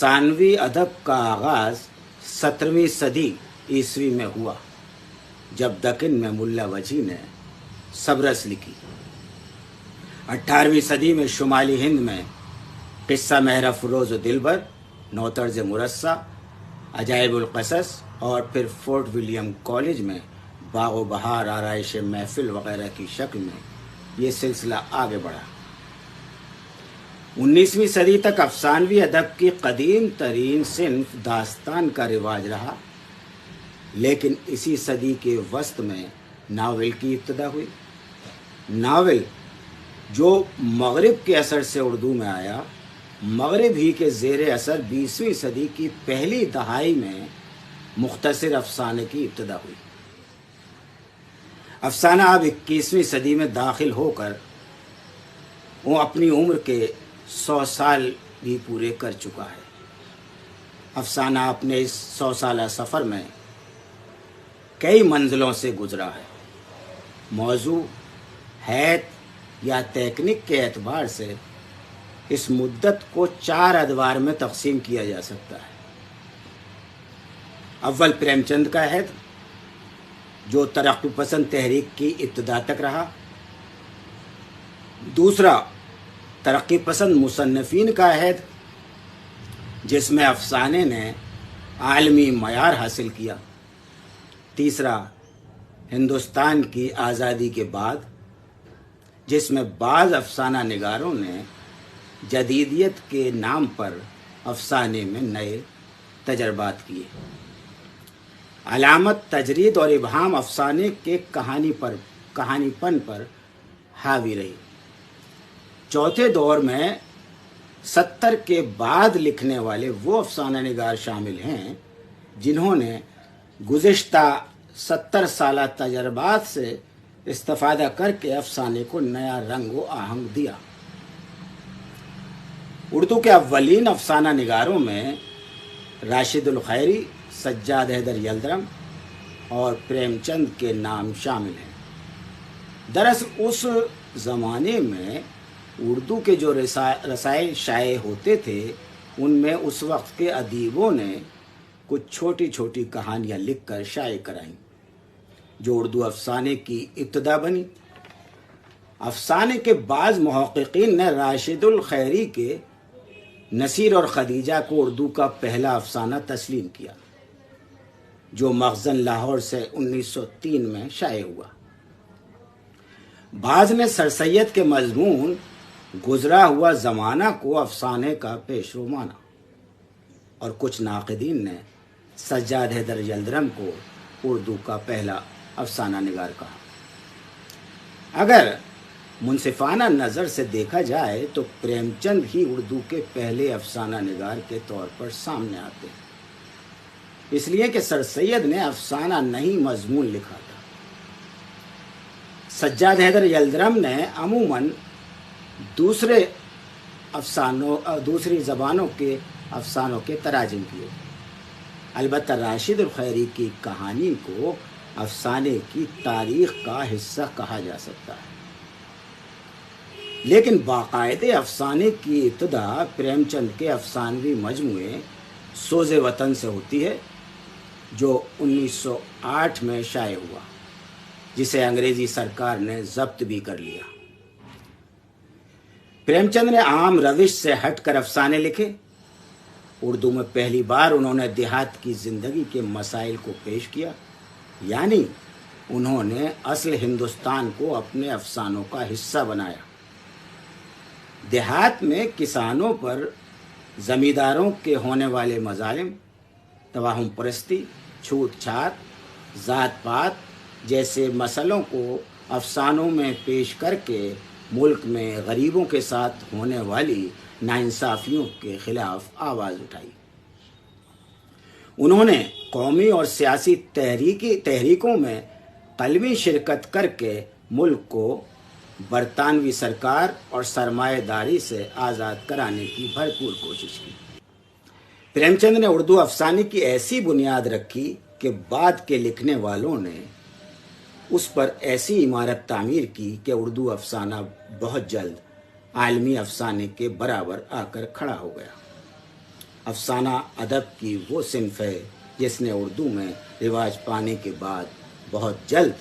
अफसानवी अदब का आगाज 17वीं सदी ईस्वी में हुआ, जब दक्कन में मुल्ला वजी ने सबरस लिखी। 18वीं सदी में शुमाली हिंद में किस्सा महर फरोज दिलबर, नौतर्ज मुरस्सा, अजाइबुल क़सस और फिर फोर्ट विलियम कॉलेज में बाग़ो बहार, आराइश महफिल वगैरह की शक्ल में ये सिलसिला आगे बढ़ा। 19वीं सदी तक अफसानवी अदब की कदीम तरीन सिन्फ दास्तान का रिवाज रहा, लेकिन इसी सदी के वस्त में नावल की इब्तिदा हुई। नावल जो मगरिब के असर से उर्दू में आया, मगरिब ही के ज़ेर असर 20वीं सदी की पहली दहाई में मुख्तसर अफसाने की इब्तिदा हुई। अफसाना अब 21वीं सदी में दाखिल होकर वो अपनी उम्र के 100 साल भी पूरे कर चुका है। अफसाना अपने इस 100 साला सफ़र में कई मंजिलों से गुजरा है। मौजू, हैत या तकनीक के एतबार से इस मुद्दत को 4 अदवार में तकसीम किया जा सकता है। अव्वल प्रेमचंद का हैत, जो तरक्की पसंद तहरीक की इब्तिदा तक रहा। दूसरा, तरक्की पसंद मुसन्निफीन का हैत, जिसमें अफसाने ने आलमी मयार हासिल किया। तीसरा, हिंदुस्तान की आज़ादी के बाद, जिसमें बाज़ अफसाना निगारों ने जदीदियत के नाम पर अफसाने में नए तजर्बात किए। अलामत, तजरीद और इबहाम अफसाने के कहानीपन पर हावी रही। चौथे दौर में 70 के बाद लिखने वाले वो अफसाना निगार शामिल हैं जिन्होंने गुज़िश्ता 70 साला तजर्बात से इस्तिफ़ादा करके अफसाने को नया रंग व आहंग दिया। उर्दू के अव्वलीन अफसाना निगारों में राशिदुल खैरी, सज्जाद हैदर यल्दरम और प्रेमचंद के नाम शामिल हैं। दरअसल उस ज़माने में उर्दू के जो रसायल शाये होते थे, उनमें उस वक्त के अदीबों ने कुछ छोटी छोटी कहानियाँ लिख कर शाये कराईं, जो उर्दू अफसाने की इब्तिदा बनी। अफसाने के बाज़ मुहक़्क़ीन ने राशिदुल खैरी के नसीर और खदीजा को उर्दू का पहला अफसाना तस्लीम किया, जो मखज़न लाहौर से 1903 में शाये हुआ। बाज़ ने सर सैयद के मज़मून गुज़रा हुआ ज़माना को अफसाने का पेशरो माना, और कुछ नाक़िदीन ने सज्जाद हैदर यल्दरम को उर्दू का पहला अफसाना निगार कहा। अगर मुनसिफाना नज़र से देखा जाए तो प्रेमचंद ही उर्दू के पहले अफसाना निगार के तौर पर सामने आते हैं, इसलिए कि सर सैयद ने अफसाना नहीं मजमून लिखा था। सज्जाद हैदर यल्दरम ने अमूमन दूसरी ज़बानों के अफसानों के तराजिम किए। अलबत्ता राशिदुल खैरी की कहानी को अफसाने की तारीख़ का हिस्सा कहा जा सकता है, लेकिन बाकायदे अफसाने की इब्तिदा प्रेमचंद के अफसानवी मजमूए सोज़े वतन से होती है, जो 1908 में शाये हुआ, जिसे अंग्रेज़ी सरकार ने ज़ब्त भी कर लिया। प्रेमचंद ने आम रविश से हटकर अफसाने लिखे। उर्दू में पहली बार उन्होंने देहात की ज़िंदगी के मसाइल को पेश किया, यानी उन्होंने असल हिंदुस्तान को अपने अफसानों का हिस्सा बनाया। देहात में किसानों पर ज़मींदारों के होने वाले मज़ालिम, तवाहुम परस्ती, छूत छात, ज़ात पात जैसे मसलों को अफसानों में पेश करके मुल्क में गरीबों के साथ होने वाली नाइंसाफ़ियों के ख़िलाफ़ आवाज़ उठाई। उन्होंने कौमी और सियासी तहरीकों में कलमी शिरकत करके मुल्क को बरतानवी सरकार और सरमाएदारी से आज़ाद कराने की भरपूर कोशिश की। प्रेमचंद ने उर्दू अफसाने की ऐसी बुनियाद रखी कि बाद के लिखने वालों ने उस पर ऐसी इमारत तामीर की कि उर्दू अफसाना बहुत जल्द आलमी अफसाने के बराबर आकर खड़ा हो गया। افسانہ ادب کی وہ صنف ہے جس نے اردو میں رواج پانے کے بعد بہت جلد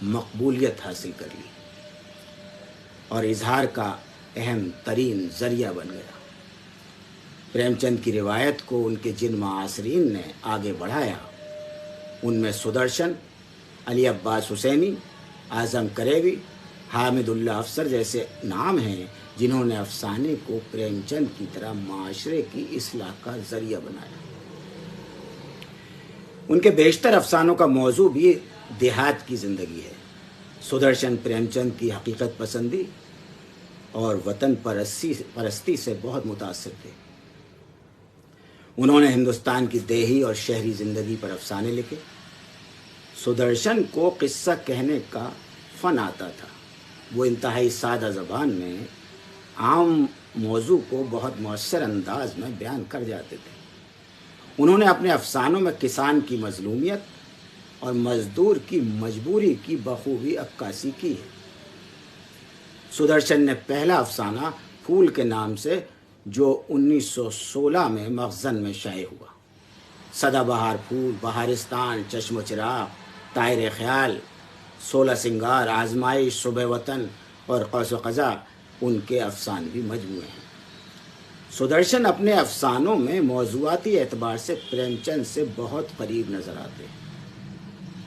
مقبولیت حاصل کر لی اور اظہار کا اہم ترین ذریعہ بن گیا۔ پریم چند کی روایت کو ان کے جن معاصرین نے آگے بڑھایا ان میں سدرشن، علی عباس حسینی، اعظم کریوی، حامد اللہ افسر جیسے نام ہیں جنہوں نے افسانے کو پریم چند کی طرح معاشرے کی اصلاح کا ذریعہ بنایا۔ ان کے بیشتر افسانوں کا موضوع بھی دیہات کی زندگی ہے۔ سدرشن پریم چند کی حقیقت پسندی اور وطن پرستی سے بہت متاثر تھے۔ انہوں نے ہندوستان کی دیہی اور شہری زندگی پر افسانے لکھے۔ سدرشن کو قصہ کہنے کا فن آتا تھا۔ وہ انتہائی سادہ زبان میں عام موضوع کو بہت مؤثر انداز میں بیان کر جاتے تھے۔ انہوں نے اپنے افسانوں میں کسان کی مظلومیت اور مزدور کی مجبوری کی بخوبی عکاسی کی ہے۔ سدرشن نے پہلا افسانہ پھول کے نام سے جو 1916 میں مخزن میں شائع ہوا، سدا بہار پھول، بہارستان، چشم و چراغ، طائر خیال، 16 سنگار، آزمائش، صبح وطن اور قوس و قزح ان کے افسانوی مجموعے ہیں۔ سدرشن اپنے افسانوں میں موضوعاتی اعتبار سے پریم چند سے بہت قریب نظر آتے ہیں۔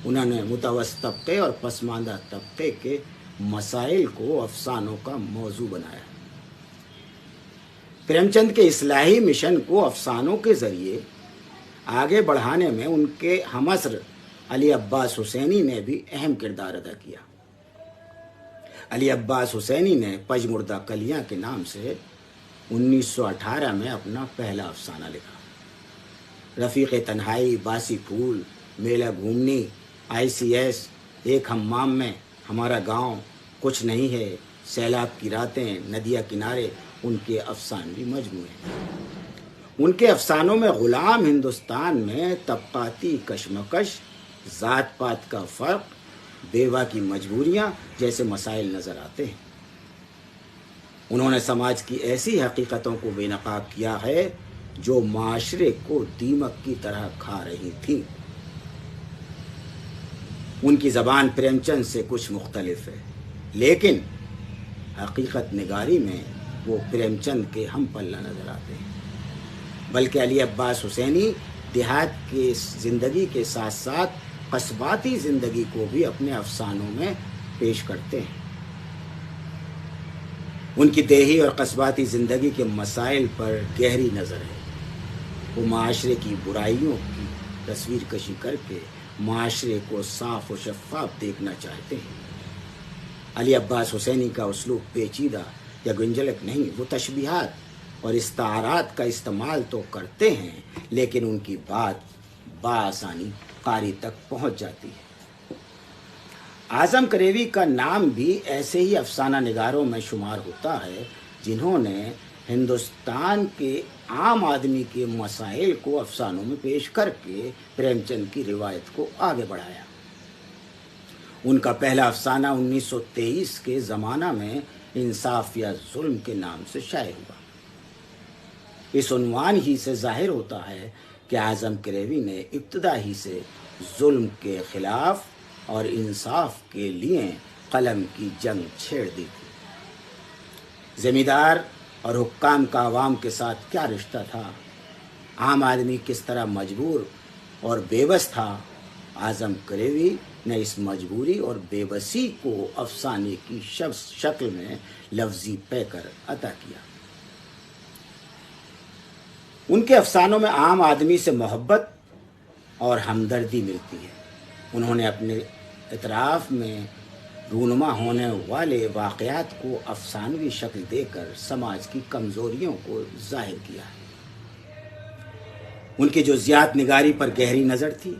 انہوں نے متوسط طبقے اور پسماندہ طبقے کے مسائل کو افسانوں کا موضوع بنایا۔ پریم چند کے اصلاحی مشن کو افسانوں کے ذریعے آگے بڑھانے میں ان کے ہمعصر علی عباس حسینی نے بھی اہم کردار ادا کیا۔ علی عباس حسینی نے پجمردہ کلیاں کے نام سے 1918 میں اپنا پہلا افسانہ لکھا۔ رفیق تنہائی، باسی پھول، میلہ گھومنی، ICS، ایک ہمام میں ہمارا گاؤں، کچھ نہیں ہے، سیلاب کی راتیں، ندیہ کنارے ان کے افسانوی مجموعے ہیں۔ ان کے افسانوں میں غلام ہندوستان میں طبقاتی کشمکش، ذات پات کا فرق، بیوہ کی مجبوریاں جیسے مسائل نظر آتے ہیں۔ انہوں نے سماج کی ایسی حقیقتوں کو بے نقاب کیا ہے جو معاشرے کو دیمک کی طرح کھا رہی تھیں۔ ان کی زبان پریم چند سے کچھ مختلف ہے، لیکن حقیقت نگاری میں وہ پریم چند کے ہم پلہ نظر آتے ہیں۔ بلکہ علی عباس حسینی دیہات کی زندگی کے ساتھ ساتھ قصباتی زندگی کو بھی اپنے افسانوں میں پیش کرتے ہیں۔ ان کی دیہی اور قصباتی زندگی کے مسائل پر گہری نظر ہے۔ وہ معاشرے کی برائیوں کی تصویر کشی کر کے معاشرے کو صاف و شفاف دیکھنا چاہتے ہیں۔ علی عباس حسینی کا اسلوب پیچیدہ یا گنجلک نہیں، وہ تشبیہات اور استعارات کا استعمال تو کرتے ہیں لیکن ان کی بات بآسانی قاری تک پہنچ جاتی ہے۔ اعظم کریوی کا نام بھی ایسے ہی افسانہ نگاروں میں شمار ہوتا ہے جنہوں نے ہندوستان کے عام آدمی کے مسائل کو افسانوں میں پیش کر کے پریم چند کی روایت کو آگے بڑھایا۔ ان کا پہلا افسانہ 1923 کے زمانہ میں انصاف یا ظلم کے نام سے شائع ہوا۔ اس عنوان ہی سے ظاہر ہوتا ہے کہ اعظم کریوی نے ابتدا ہی سے ظلم کے خلاف اور انصاف کے لیے قلم کی جنگ چھیڑ دی تھی۔ زمیندار اور حکام کا عوام کے ساتھ کیا رشتہ تھا، عام آدمی کس طرح مجبور اور بے بس تھا، اعظم کریوی نے اس مجبوری اور بے بسی کو افسانے کی شکل میں لفظی پے کر عطا کیا۔ ان کے افسانوں میں عام آدمی سے محبت اور ہمدردی ملتی ہے۔ انہوں نے اپنے اطراف میں رونما ہونے والے واقعات کو افسانوی شکل دے کر سماج کی کمزوریوں کو ظاہر کیا ہے۔ ان کی جزیات نگاری پر گہری نظر تھی۔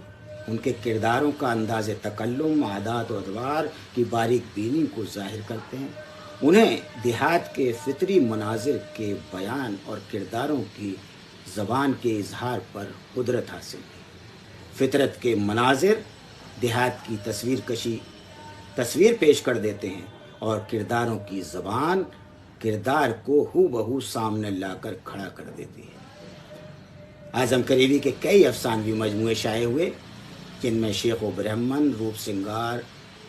ان کے کرداروں کا انداز تکلم، عادات و ادوار کی باریک بینی کو ظاہر کرتے ہیں۔ انہیں دیہات کے فطری مناظر کے بیان اور کرداروں کی زبان کے اظہار پر قدرت حاصل ہے۔ فطرت کے مناظر دیہات کی تصویر پیش کر دیتے ہیں اور کرداروں کی زبان کردار کو ہو بہو سامنے لا کر کھڑا کر دیتی ہے۔ आजम करीबी के कई अफसानवी मजमूए शाये हुए, जिनमें शेख व ब्रह्मन, रूप सिंगार,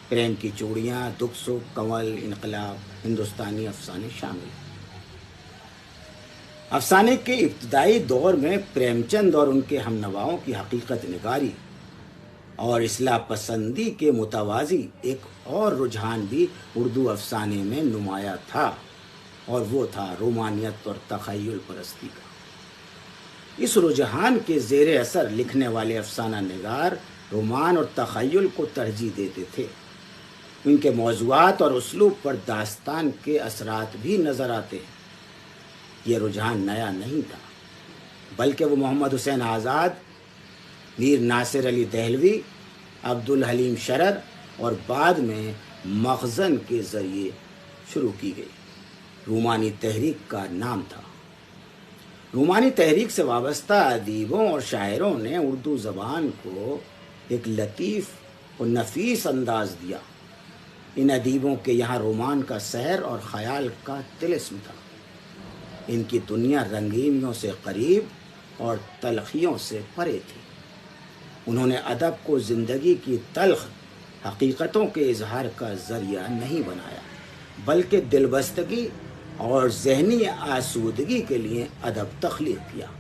प्रेम की चूड़ियाँ, दुख सुख, कंवल, इनकलाब, हिंदुस्तानी अफसाने शामिल हैं। अफसाने के इब्तदाई दौर में प्रेमचंद और उनके हमनवाओं की हकीकत निगारी और इस्लाह पसंदी के मुतवाज़ी एक और रुझान भी उर्दू अफसाने में नुमाया था, और वो था रोमानियत और तख़य्युल परस्ती का। इस रुझान के ज़ेर असर लिखने वाले अफसाना निगार रोमान और तख़य्युल को तरजीह देते थे। उनके मौज़ूआत और उसलूब पर दास्तान के असरात भी नज़र आते हैं। ये रुझान नया नहीं था, बल्कि वो मोहम्मद हुसैन आज़ाद, मीर नासिर अली दहलवी, अब्दुल हलीम शरर और बाद में मखज़न के ज़रिए शुरू की गई रूमानी तहरीक का नाम था। रूमानी तहरीक से वाबस्ता अदीबों और शायरों ने उर्दू ज़बान को एक लतीफ़ और नफीस अंदाज़ दिया। इन अदीबों के यहाँ रोमान का सहर और ख़याल का तिलिस्म था। इनकी दुनिया रंगीनियों से करीब और तलखियों से परे थी। उन्होंने अदब को ज़िंदगी की तल्ख हकीकतों के इजहार का ज़रिया नहीं बनाया, बल्कि दिलबस्तगी और ज़हनी आसूदगी के लिए अदब तख्लीक किया।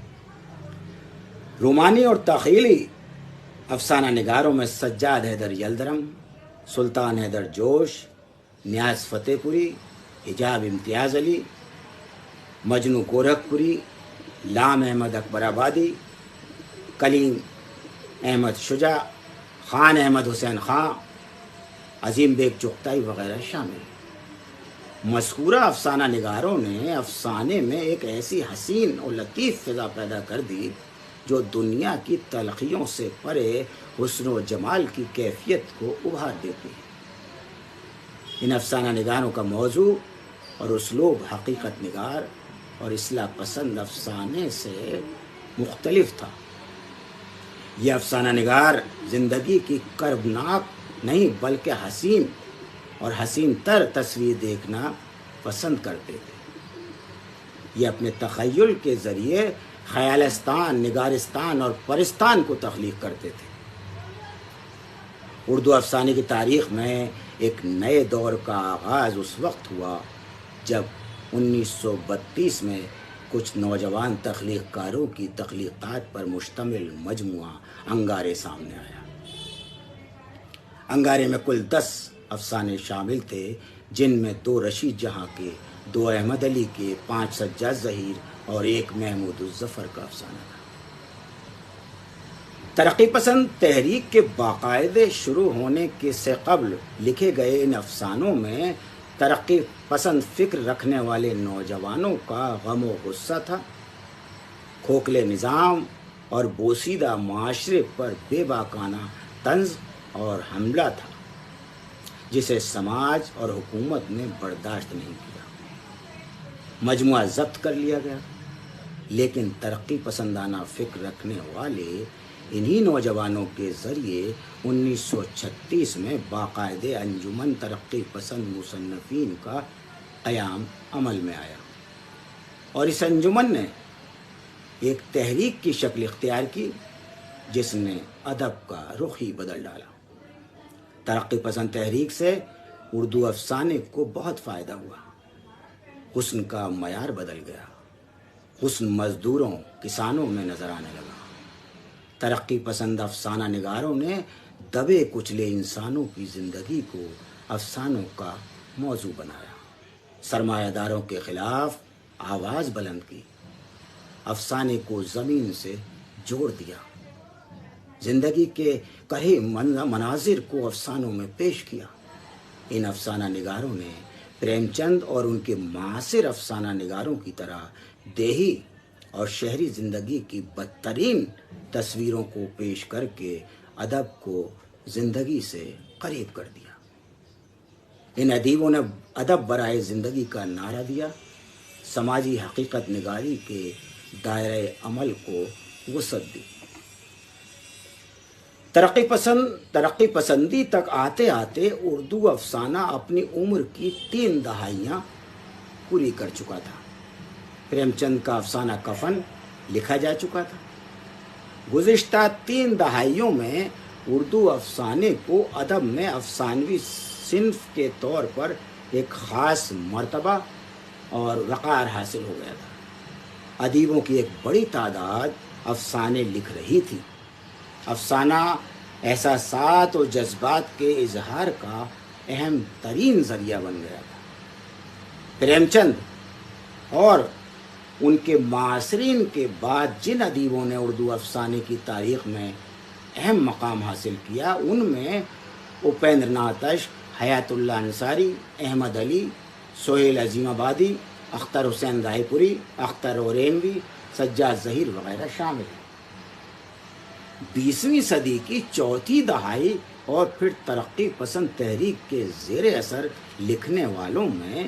रोमानी और तख़यली अफसाना निगारों में सज्जाद हैदर यल्दरम, सुल्तान हैदर जोश, नियाज़ फ़तेहपुरी, हिजाब इम्तियाज़ अली, मजनू गोरखपुरी, लाम अहमद अकबराबादी, कलीम अहमद शुजा, ख़ान अहमद हुसैन ख़ां, अज़ीम बेग चुग़ताई वग़ैरह शामिल। मज़कूरा अफसाना निगारों ने अफसाने में एक ऐसी हसीन और लतीफ़ फ़िज़ा पैदा कर दी जो दुनिया की तलखियों से परे हुस्न व जमाल की कैफियत को उभार देती है। इन अफसाना निगारों का मौजू और उसलूब हकीकत निगार और इस्लाह पसंद अफसाने से मुख्तलिफ था। यह अफसाना निगार ज़िंदगी की कर्बनाक नहीं बल्कि हसीन और हसीन तर तस्वीर देखना पसंद करते थे। ये अपने तख़य्युल के ज़रिए ख़यालिस्तान, निगारिस्तान और परिस्तान को तख्लीक करते थे। उर्दू अफसाने की तारीख़ में एक नए दौर का आगाज़ उस वक्त हुआ जब 1932 में कुछ नौजवान तख्लीक़कारों की तख्लीक़ात पर मुश्तमिल मजमुआ अंगारे सामने आया। अंगारे में कुल 10 अफसाने शामिल थे, जिनमें 2 रशीद जहाँ के, 2 अहमद अली के, 5 सज्जाद ज़हीर और 1 महमूद उज़्ज़फ़र का अफसाना था। तरक्की पसंद तहरीक के बाकायदे शुरू होने के से कब्ल लिखे गए इन अफसानों में तरक्की पसंद फ़िक्र रखने वाले नौजवानों का गम व गुस्सा था। खोखले निज़ाम और बोसीदा माशरे पर बेबाकाना तंज़ और हमला था, जिसे समाज और हुकूमत ने बर्दाश्त नहीं किया। मजमुआ ज़ब्त कर लिया गया, लेकिन तरक्की पसंदाना फ़िक्र रखने वाले इन्हीं नौजवानों के ज़रिए 1936 में बाकायदे अंजुमन तरक्की पसंद मुसन्नफ़ीन का क़याम अमल में आया, और इस अंजुमन ने एक तहरीक की शक्ल इख्तियार की जिसने अदब का रुख ही बदल डाला। तरक्की पसंद तहरीक से उर्दू अफसाने को बहुत फ़ायदा हुआ। हुस्न का मयार बदल गया, हुस्न मज़दूरों किसानों में नज़र आने लगा। तरक्की पसंद अफसाना निगारों ने दबे कुचले इंसानों की ज़िंदगी को अफसानों का मौजू बनाया, सरमायादारों के ख़िलाफ़ आवाज़ बुलंद की, अफसाने को ज़मीन से जोड़ दिया, ज़िंदगी के कहे मनाजिर को अफसानों में पेश किया। इन अफसाना निगारों ने प्रेमचंद और उनके मासिर अफसाना निगारों की तरह देही और शहरी ज़िंदगी की बदतरीन तस्वीरों को पेश करके अदब को ज़िंदगी से करीब कर दिया। इन अदीबों ने अदब बराए ज़िंदगी का नारा दिया, समाजी हकीकत निगारी के दायरे अमल को वसअत दी। तरक्की पसंदी तक आते आते उर्दू अफसाना अपनी उम्र की 3 दहाइयाँ पूरी कर चुका था। प्रेमचंद का अफसाना कफन लिखा जा चुका था, گزشتہ 3 دہائیوں میں اردو افسانے کو ادب میں افسانوی صنف کے طور پر ایک خاص مرتبہ اور وقار حاصل ہو گیا تھا۔ ادیبوں کی ایک بڑی تعداد افسانے لکھ رہی تھی۔ افسانہ احساسات اور جذبات کے اظہار کا اہم ترین ذریعہ بن گیا تھا۔ پریم چند اور ان کے معاصرین کے بعد جن ادیبوں نے اردو افسانے کی تاریخ میں اہم مقام حاصل کیا، ان میں اپیندر ناتھ اشک، حیات اللہ انصاری، احمد علی، سہیل عظیم آبادی، اختر حسین رائے پوری، اختر اورینوی، سجاد ظہیر وغیرہ شامل ہیں۔ 20ویں صدی کی چوتھی دہائی اور پھر ترقی پسند تحریک کے زیر اثر لکھنے والوں میں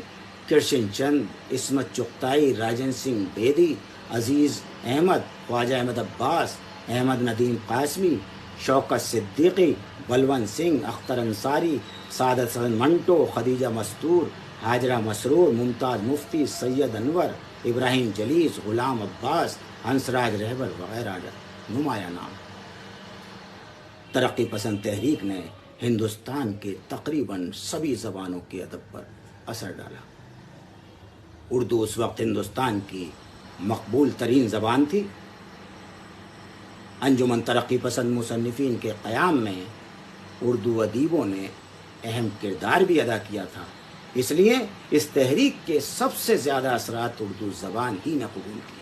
کرشن چند، عصمت چغتائی، راجن سنگھ بیدی، عزیز احمد، خواجہ احمد عباس، احمد ندیم قاسمی، شوکت صدیقی، بلونت سنگھ، اختر انصاری، سعادت حسن منٹو، خدیجہ مستور، حاجرہ مسرور، ممتاز مفتی، سید انور، ابراہیم جلیس، غلام عباس، ہنسراج رہبر وغیرہ نمایاں نام۔ ترقی پسند تحریک نے ہندوستان کے تقریباً سبھی زبانوں کے ادب پر اثر ڈالا۔ اردو اس وقت ہندوستان کی مقبول ترین زبان تھی۔ انجمن ترقی پسند مصنفین کے قیام میں اردو ادیبوں نے اہم کردار بھی ادا کیا تھا، اس لیے اس تحریک کے سب سے زیادہ اثرات اردو زبان ہی نے قبول کیے۔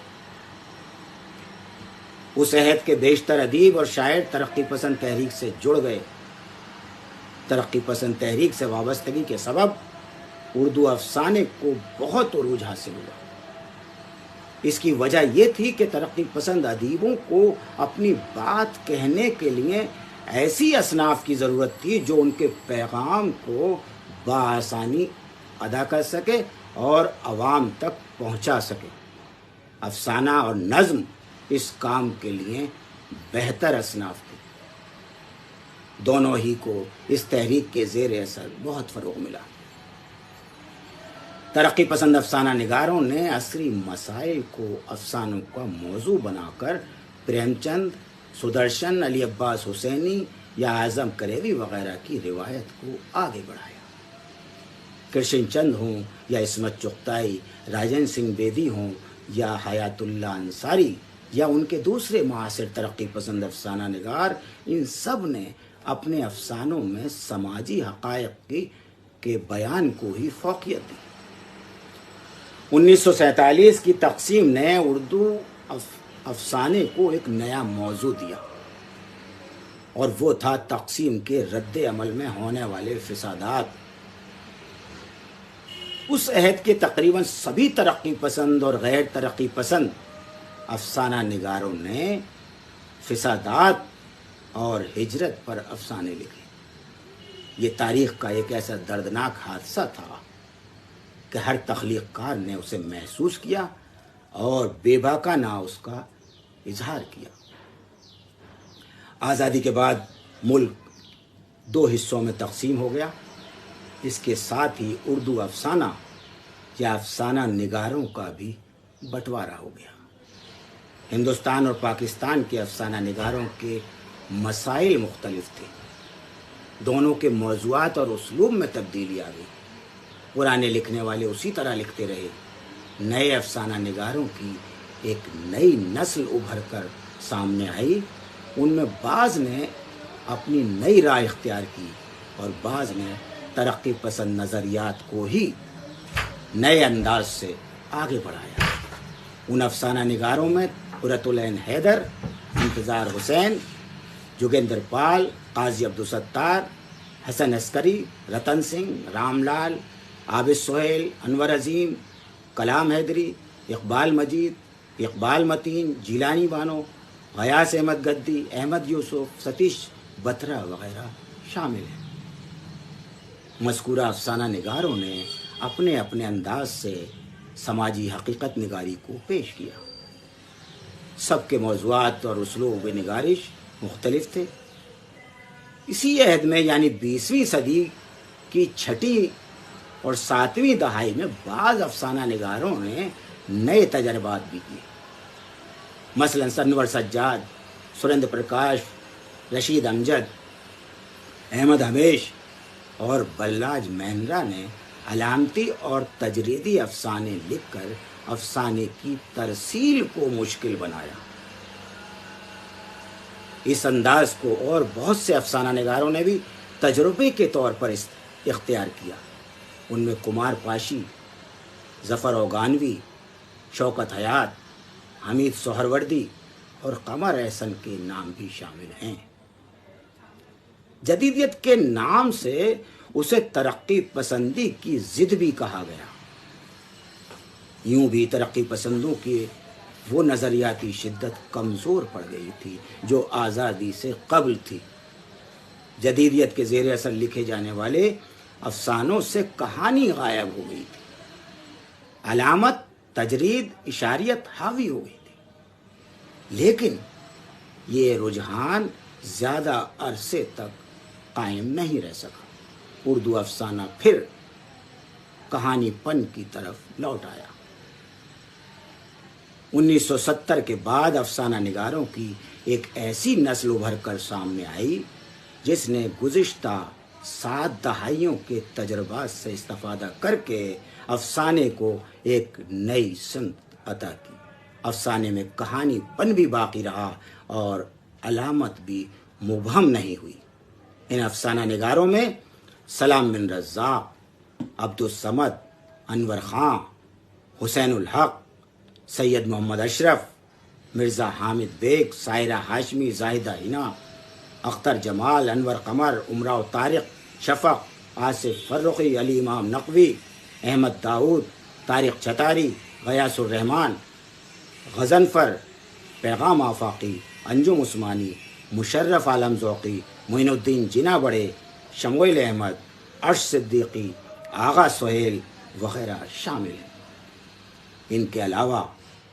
اس عہد کے بیشتر ادیب اور شاعر ترقی پسند تحریک سے جڑ گئے۔ ترقی پسند تحریک سے وابستگی کے سبب اردو افسانے کو بہت عروج حاصل ہوا۔ اس کی وجہ یہ تھی کہ ترقی پسند ادیبوں کو اپنی بات کہنے کے لیے ایسی اصناف کی ضرورت تھی جو ان کے پیغام کو بآسانی ادا کر سکے اور عوام تک پہنچا سکے۔ افسانہ اور نظم اس کام کے لیے بہتر اصناف تھے۔ دونوں ہی کو اس تحریک کے زیر اثر بہت فروغ ملا۔ ترقی پسند افسانہ نگاروں نے عصری مسائل کو افسانوں کا موضوع بنا کر پریم چند، سدرشن، علی عباس حسینی یا اعظم کریوی وغیرہ کی روایت کو آگے بڑھایا۔ کرشن چند ہوں یا عصمت چغتائی، راجن سنگھ بیدی ہوں یا حیات اللہ انصاری یا ان کے دوسرے معاصر ترقی پسند افسانہ نگار، ان سب نے اپنے افسانوں میں سماجی حقائق کے بیان کو ہی فوقیت دی۔ 1947 کی تقسیم نے اردو افسانے کو ایک نیا موضوع دیا، اور وہ تھا تقسیم کے رد عمل میں ہونے والے فسادات۔ اس عہد کے تقریباً سبھی ترقی پسند اور غیر ترقی پسند افسانہ نگاروں نے فسادات اور ہجرت پر افسانے لکھے۔ یہ تاریخ کا ایک ایسا دردناک حادثہ تھا کہ ہر تخلیق کار نے اسے محسوس کیا اور بے باکانہ اس کا اظہار کیا۔ آزادی کے بعد ملک 2 حصوں میں تقسیم ہو گیا۔ اس کے ساتھ ہی اردو افسانہ یا افسانہ نگاروں کا بھی بٹوارا ہو گیا۔ ہندوستان اور پاکستان کے افسانہ نگاروں کے مسائل مختلف تھے۔ دونوں کے موضوعات اور اسلوب میں تبدیلی آ گئی۔ پرانے لکھنے والے اسی طرح لکھتے رہے۔ نئے افسانہ نگاروں کی ایک نئی نسل ابھر کر سامنے آئی۔ ان میں بعض نے اپنی نئی راہ اختیار کی اور بعض نے ترقی پسند نظریات کو ہی نئے انداز سے آگے بڑھایا۔ ان افسانہ نگاروں میں قرۃ العین حیدر، انتظار حسین، جوگیندر پال، قاضی عبدالستار، حسن عسکری، رتن سنگھ، رام لال، عابد سہیل، انور عظیم، کلام حیدری، اقبال مجید، اقبال متین، جیلانی بانو، غیاث احمد گدی، احمد یوسف، ستیش بترا وغیرہ شامل ہیں۔ مذکورہ افسانہ نگاروں نے اپنے اپنے انداز سے سماجی حقیقت نگاری کو پیش کیا۔ سب کے موضوعات اور اسلوب نگارش مختلف تھے۔ اسی عہد میں یعنی 20ویں صدی کی 6 اور 7ویں دہائی میں بعض افسانہ نگاروں نے نئے تجربات بھی کیے۔ مثلاً انور سجاد، सुरेंद्र प्रकाश, रशीद अमजद, अहमद हमेश और बलराज मेहरा ने अलामती और तजरीदी अफसाने लिखकर अफसाने की तरसील को मुश्किल बनाया। इस अंदाज को और बहुत से अफसाना निगारों ने भी तजुर्बे के तौर पर इख्तियार किया। उनमें कुमार पाशी, ज़फ़र औगानवी, शौकत हयात, हमीद सोहरवर्दी और कमर एहसन के नाम भी शामिल हैं। जदीदियत के नाम से उसे तरक्की पसंदी की जिद भी कहा गया। यूं भी तरक्की पसंदों की वो नज़रियाती शिद्दत कमज़ोर पड़ गई थी जो आज़ादी से कबल थी। जदीदियत के ज़ेर असर लिखे जाने वाले अफसानों से कहानी गायब हो गई थी। अलामत, तजरीद, इशारियत हावी हो गई थी। लेकिन ये रुझान ज़्यादा अरसे तक कायम नहीं रह सका। उर्दू अफसाना फिर कहानीपन की तरफ लौट आया। 1970 के बाद अफसाना निगारों की एक ऐसी नस्ल उभर कर सामने आई जिसने गुज़िश्ता 7 दहाइयों के तजर्बात से इस्तिफ़ादा करके अफसाने को एक नई सनत अता की। अफसाने में कहानीपन भी बाकी रहा और अलामत भी मुबहम नहीं हुई। इन अफसाना निगारों में सलाम बिन रज़्ज़ाक़, अब्दुस समद, अनवर खां, हुसैनुल हक, सैयद मोहम्मद अशरफ, मिर्ज़ा हामिद बेग, सायरा हाशमी, जाहिदा हिना, अख्तर जमाल, अनवर कमर, उमराव तारिक, शफ़क़, आसिफ फर्रुखी, अली इमाम नकवी, अहमद दाऊद, तारिक छतारी, गयासुर रहमान, गज़नफ़र, पैगाम आफ़ाक़ी, अंजुम उस्मानी, मुशर्रफ आलम ज़ौक़ी, मोइनुद्दीन जिना बड़े, शमूएल अहमद, अर्श सिद्दीक़ी, आगा सोहेल वग़ैरह शामिल हैं। इनके अलावा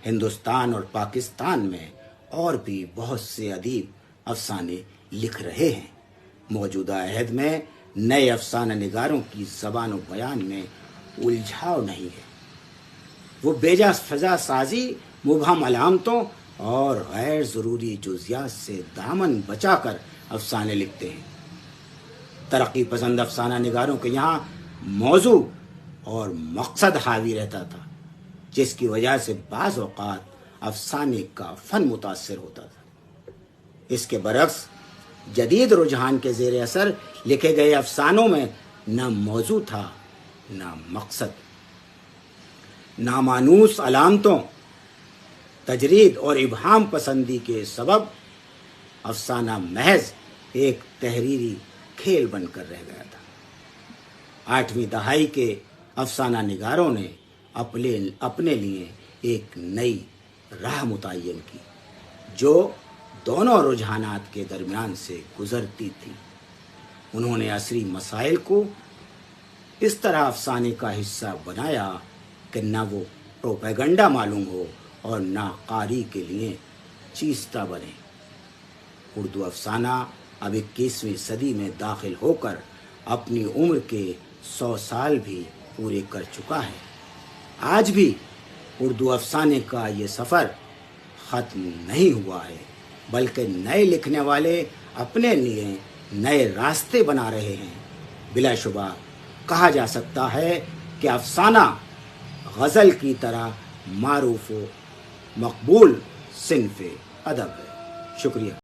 हिंदुस्तान और पाकिस्तान में और भी बहुत से अदीब अफसाने लिख रहे हैं। मौजूदा अहद में नए अफसाना निगारों की ज़बान व बयान में उलझाव नहीं है। वो बेजा फ़ज़ा साजी, मुबहम अलामतों और गैर ज़रूरी जुज़ियात से दामन बचाकर अफसाने लिखते हैं। तरक्की पसंद अफसाना निगारों के यहाँ मौजू और मकसद हावी रहता था, जिसकी वजह से बाज़ औक़ात अफसाने का फ़न मुतासिर होता था। इसके बरक्स जदीद रुझान के ज़ेर असर लिखे गए अफसानों में न मौजू था न मकसद। नामानूस अलामतों, तजरीद और इबहाम पसंदी के सबब अफसाना महज एक तहरीरी खेल बनकर रह गया था। 8वीं दहाई के अफसाना निगारों ने अपने लिए एक नई राह मुतय्यन की जो दोनों रुझानात के दरमियान से गुजरती थी। उन्होंने असरी मसाइल को इस तरह अफसाने का हिस्सा बनाया कि न वो प्रोपेगंडा मालूम हो और न कारी के लिए चीस्ता बने। उर्दू अफसाना अब 21वीं सदी में दाखिल होकर अपनी उम्र के 100 साल भी पूरे कर चुका है। आज भी उर्दू अफसाने का ये सफ़र ख़त्म नहीं हुआ है, बल्कि नए लिखने वाले अपने लिए नए रास्ते बना रहे हैं। बिलाशुबा कहा जा सकता है कि अफसाना गज़ल की तरह मारूफ व मकबूल सिन्फ़ अदब है। शुक्रिया।